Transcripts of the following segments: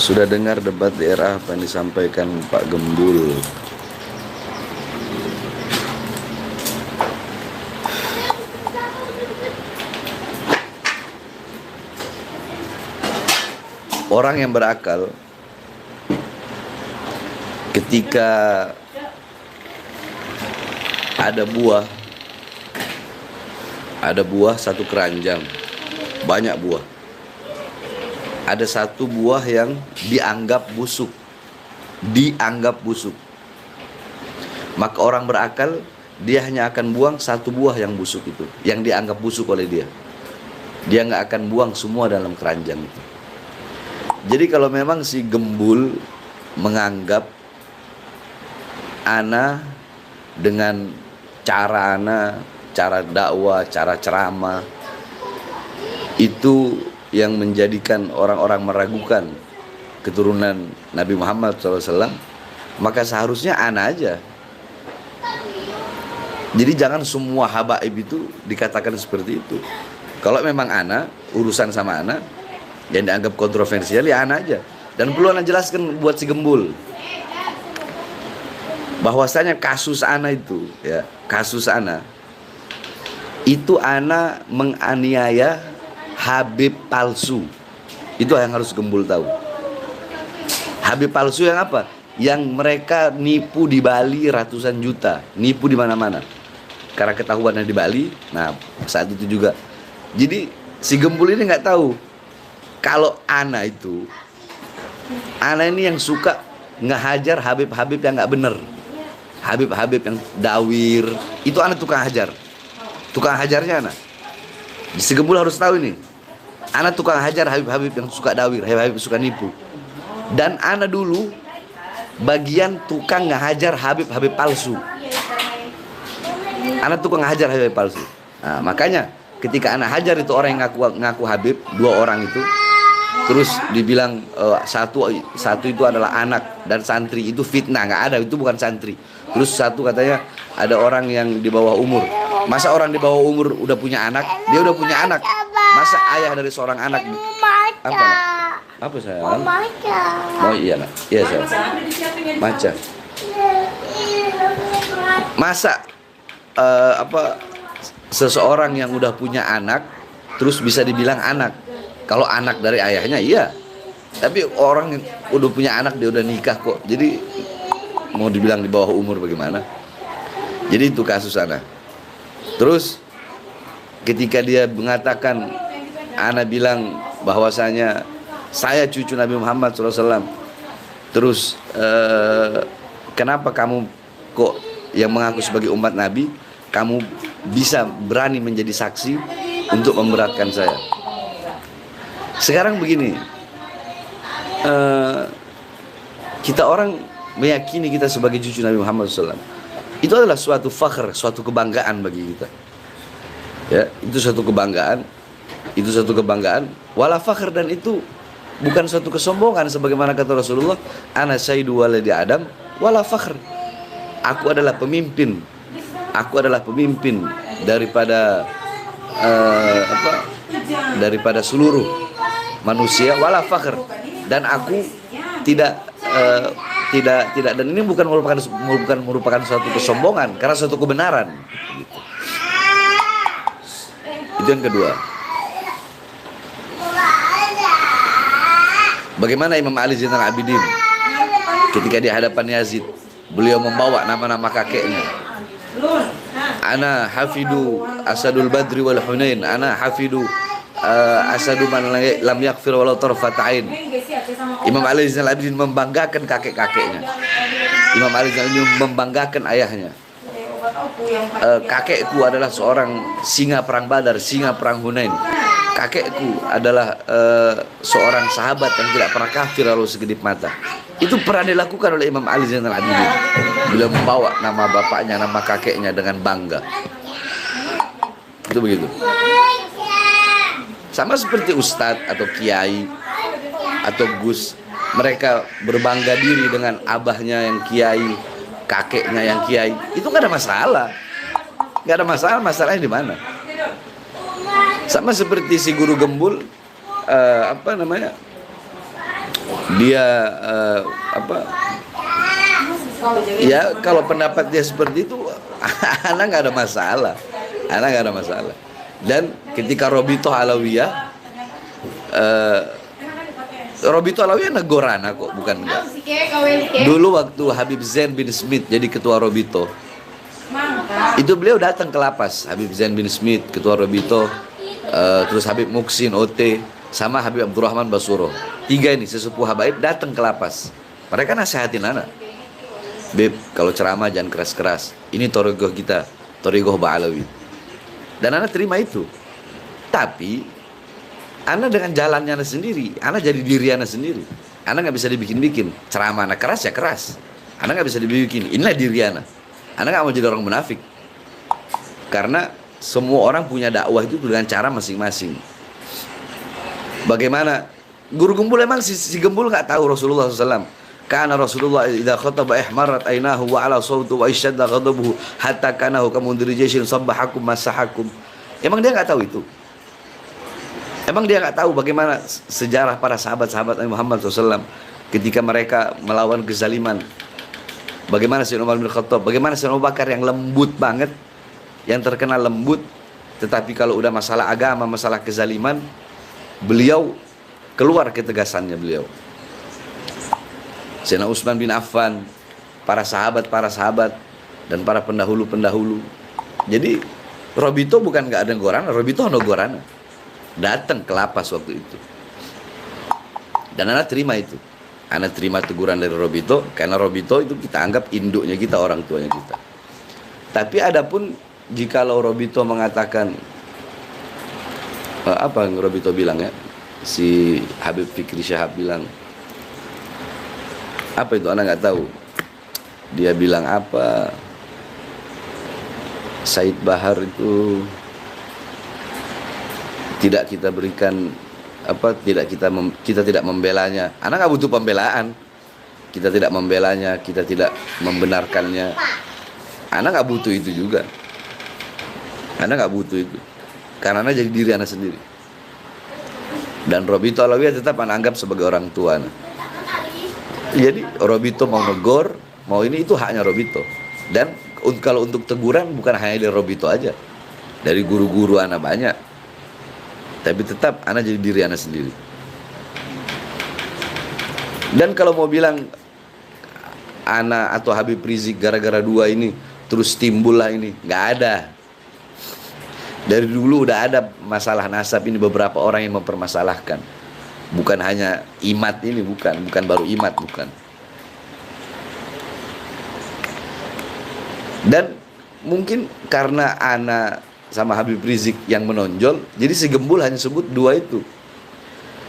Sudah dengar debat daerah apa yang disampaikan Pak Gembul? Orang yang berakal ketika ada buah satu keranjang, banyak buah. Ada satu buah yang dianggap busuk. Maka orang berakal, dia hanya akan buang satu buah yang busuk itu, yang dianggap busuk oleh dia. Dia nggak akan buang semua dalam keranjang itu. Jadi kalau memang si Gembul menganggap ana dengan cara dakwah, cara ceramah, itu yang menjadikan orang-orang meragukan keturunan Nabi Muhammad SAW, maka seharusnya ana aja. Jadi jangan semua habaib itu dikatakan seperti itu. Kalau memang ana, urusan sama ana yang dianggap kontroversial, ya ana aja. Dan perlu ana jelaskan buat si Gembul bahwasanya kasus ana itu, ya, kasus ana itu ana menganiaya Habib palsu. Itu yang harus Gembul tahu. Habib palsu yang apa? Yang mereka nipu di Bali ratusan juta, nipu di mana-mana. Karena ketahuannya di Bali, nah saat itu juga. Jadi si Gembul ini nggak tahu kalau ana ini yang suka ngehajar Habib-Habib yang nggak bener, Habib-Habib yang dawir, itu ana tukang hajar. Tukang hajarnya ana. Si Gembul harus tahu ini. Ana tukang hajar Habib-Habib yang suka dawir, Habib-Habib suka nipu. Dan ana dulu bagian tukang ngehajar Habib-Habib palsu. Ana tukang hajar Habib palsu. Nah, makanya ketika ana hajar itu orang yang ngaku Habib, dua orang itu, terus dibilang satu itu adalah anak dan santri, itu fitnah, nggak ada, itu bukan santri. Terus satu katanya ada orang yang di bawah umur. Masa orang di bawah umur udah punya anak? Dia udah punya anak. Masa ayah dari seorang anak apa saya? Oh iya nak, iya saya. Maca. Masa seseorang yang udah punya anak terus bisa dibilang anak? Kalau anak dari ayahnya iya. Tapi orang yang udah punya anak, dia udah nikah kok. Jadi mau dibilang di bawah umur bagaimana? Jadi itu kasus anak. Terus ketika dia mengatakan, ana bilang bahwasanya saya cucu Nabi Muhammad SAW. Terus kenapa kamu kok yang mengaku sebagai umat Nabi, kamu bisa berani menjadi saksi untuk memberatkan saya? Sekarang begini, kita orang meyakini kita sebagai cucu Nabi Muhammad SAW. Itu adalah suatu fakhr, suatu kebanggaan bagi kita. Ya, itu suatu kebanggaan. Wala fakhr, dan itu bukan suatu kesombongan, sebagaimana kata Rasulullah, ana sayyidu waladi Adam wala fakhr. Aku adalah pemimpin daripada daripada seluruh manusia, wala fakhr, dan aku tidak dan ini bukan merupakan suatu kesombongan, karena suatu kebenaran gitu. Itu yang kedua. Bagaimana Imam Ali Zainal Abidin ketika di hadapan Yazid, beliau membawa nama-nama kakeknya. Ana hafidu Asadul Badri wal Hunain, ana hafidu Asadu man lam yakfir walau tarfatain. Imam Ali Zainal Abidin membanggakan kakek-kakeknya. Imam Ali Zainal Abidin membanggakan ayahnya. Kakekku adalah seorang singa perang Badar, singa perang Hunain. Kakekku adalah seorang sahabat yang tidak pernah kafir lalu sekedip mata. Itu pernah dilakukan oleh Imam Ali Zainal Abidin. Beliau membawa nama bapaknya, nama kakeknya dengan bangga. Itu begitu. Sama seperti ustadz atau kiai atau gus, mereka berbangga diri dengan abahnya yang kiai, kakeknya yang kiai. Itu nggak ada masalah. Nggak ada masalah. Masalahnya di mana? Sama seperti si guru Gembul, dia apa ya, kalau pendapat dia seperti itu anak nggak ada masalah, anak nggak ada masalah. Dan ketika Robito Alawiyah Robito Alawiyah negorana kok, bukan enggak. Dulu waktu Habib Zain bin Smith jadi ketua Robito, itu beliau datang ke lapas. Habib Zain bin Smith ketua Robito, terus Habib Muksin OT, sama Habib Abdurrahman Basuro. 3 ini sesepuh habaib datang ke lapas. Mereka nasihatin anak, Beb, kalau ceramah jangan keras-keras. Ini torigoh kita, torigoh Ba'alawi. Dan anak terima itu. Tapi anak dengan jalannya anak sendiri, anak jadi diri anak sendiri. Anak nggak bisa dibikin-bikin. Ceramah anak keras ya keras. Anak nggak bisa dibikin. Inilah diri anak. Anak nggak mau jadi orang munafik. Karena semua orang punya dakwah itu dengan cara masing-masing. Bagaimana? Guru Gembul emang si Gembul nggak tahu Rasulullah SAW. Karena Rasulullah idza khataba ihmarat ainahu wa ala sawtu wa isyadda ghadabuhu hatta kanahu kamundiri jaisin sabbahakum masahakum. Emang dia nggak tahu itu? Emang dia nggak tahu bagaimana sejarah para sahabat-sahabat Nabi Muhammad SAW ketika mereka melawan kezaliman? Bagaimana Sayyidina Umar bin Khattab, bagaimana Sayyidina Abu Bakar yang lembut banget, yang terkenal lembut, tetapi kalau udah masalah agama, masalah kezaliman, beliau keluar ketegasannya beliau. Sayyidina Utsman bin Affan, para sahabat dan para pendahulu-pendahulu. Jadi Robito bukan nggak ada gorana, Robito ada gorana. Datang ke lapas waktu itu. Dan anak terima itu. Anak terima teguran dari Robito, karena Robito itu kita anggap induknya kita, orang tuanya kita. Tapi adapun jikalau Robito mengatakan apa yang Robito bilang ya, si Habib Fikri Syahab bilang apa itu, anak nggak tahu. Dia bilang apa, Said Bahar itu tidak kita berikan apa, kita tidak membelanya. Anak nggak butuh pembelaan. Kita tidak membelanya, kita tidak membenarkannya. Anak nggak butuh itu juga. Anak nggak butuh itu, karena anak jadi diri anak sendiri. Dan Robito Alawiyah tetap anak anggap sebagai orang tua anak. Jadi Robito mau negor, mau ini, itu haknya Robito. Dan kalau untuk teguran bukan hanya dari Robito aja, dari guru-guru anak banyak. Tapi tetap anak jadi diri anak sendiri. Dan kalau mau bilang anak atau Habib Rizik gara-gara 2 ini terus timbullah ini, nggak ada. Dari dulu udah ada masalah nasab ini, beberapa orang yang mempermasalahkan. Bukan hanya Imat ini, bukan baru Imat, bukan. Dan mungkin karena anak sama Habib Rizik yang menonjol, jadi si Gembul hanya sebut 2 itu.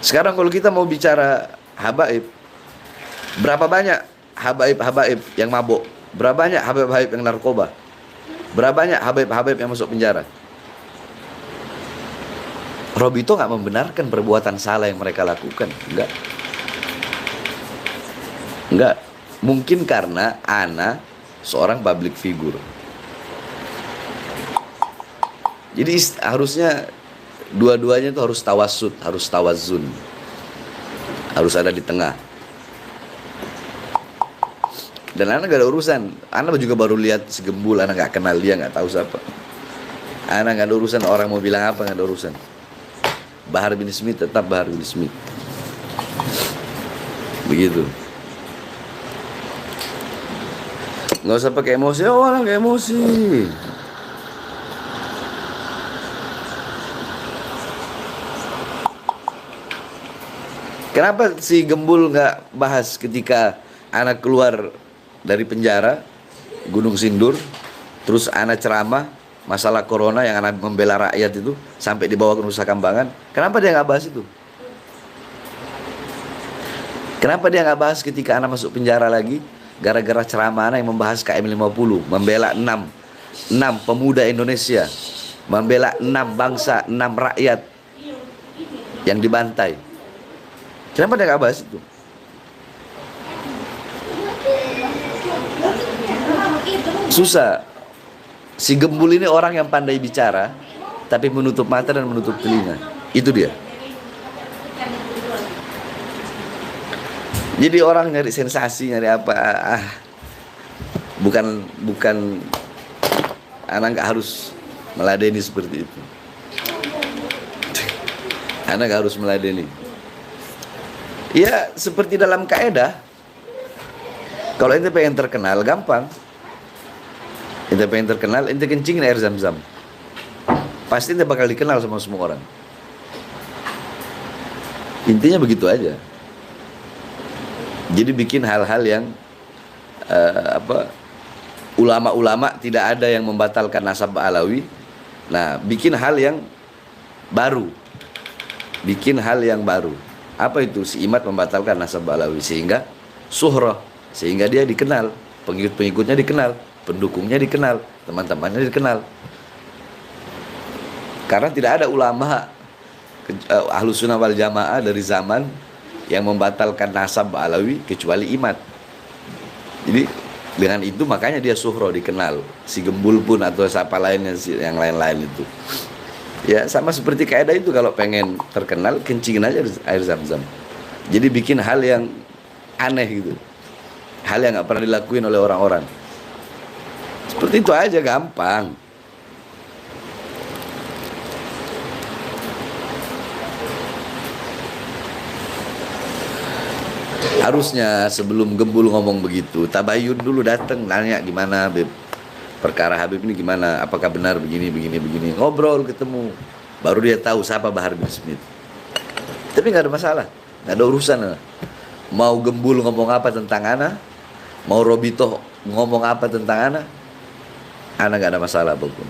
Sekarang kalau kita mau bicara habaib, berapa banyak habaib-habaib yang mabuk? Berapa banyak habaib-habaib yang narkoba? Berapa banyak habaib-habaib yang masuk penjara? Robito nggak membenarkan perbuatan salah yang mereka lakukan, enggak. Mungkin karena ana seorang public figure. Jadi harusnya dua-duanya itu harus tawasud, harus tawazun, harus ada di tengah. Dan anak gak ada urusan. Anak juga baru lihat si Gembul, anak gak kenal dia, gak tahu siapa. Anak gak ada urusan orang mau bilang apa, gak ada urusan. Bahar bin Smith tetap Bahar bin Smith. Begitu. Nggak usah pakai emosi, orang kayak emosi. Kenapa si Gembul nggak bahas ketika anak keluar dari penjara Gunung Sindur, terus anak ceramah masalah corona yang anak membela rakyat itu sampai dibawa ke Nusa Kambangan? Kenapa dia nggak bahas itu? Kenapa dia nggak bahas ketika anak masuk penjara lagi gara-gara ceramah anak yang membahas KM50, membela 6 pemuda Indonesia, membela 6 bangsa, 6 rakyat yang dibantai? Kenapa dia nggak bahas itu? Susah. Si Gembul ini orang yang pandai bicara, tapi menutup mata dan menutup telinga. Itu dia. Jadi orang nyari sensasi, nyari apa, bukan bukan anak nggak harus meladeni seperti itu. Anak nggak harus meladeni. Ya seperti dalam kaidah, kalau ente pengen terkenal gampang. Ente pengen terkenal, ente kencingin air zam-zam, pasti ente bakal dikenal sama semua orang. Intinya begitu aja. Jadi bikin hal-hal yang ulama-ulama tidak ada yang membatalkan nasab Alawi. Nah, bikin hal yang baru. Bikin hal yang baru. Apa itu? Si Imad membatalkan nasab Alawi sehingga suhrah, sehingga dia dikenal, pengikut-pengikutnya dikenal, pendukungnya dikenal, teman-temannya dikenal. Karena tidak ada ulama Ahlus Sunnah wal Jamaah dari zaman yang membatalkan nasab Alawi kecuali Imad. Jadi dengan itu makanya dia suhro, dikenal. Si Gembul pun atau siapa lainnya, yang lain-lain itu. Ya sama seperti kaidah itu, kalau pengen terkenal kencingin aja air zam-zam. Jadi bikin hal yang aneh gitu, hal yang nggak pernah dilakuin oleh orang-orang. Seperti itu aja, gampang. Harusnya sebelum Gembul ngomong begitu, tabayun dulu, datang nanya gimana Habib, perkara Habib ini gimana, apakah benar begini, ngobrol, ketemu, baru dia tahu siapa Bahar bin Smith. Tapi nggak ada masalah, nggak ada urusan. Mau Gembul ngomong apa tentang ana, mau Robito ngomong apa tentang ana nggak ada masalah apapun.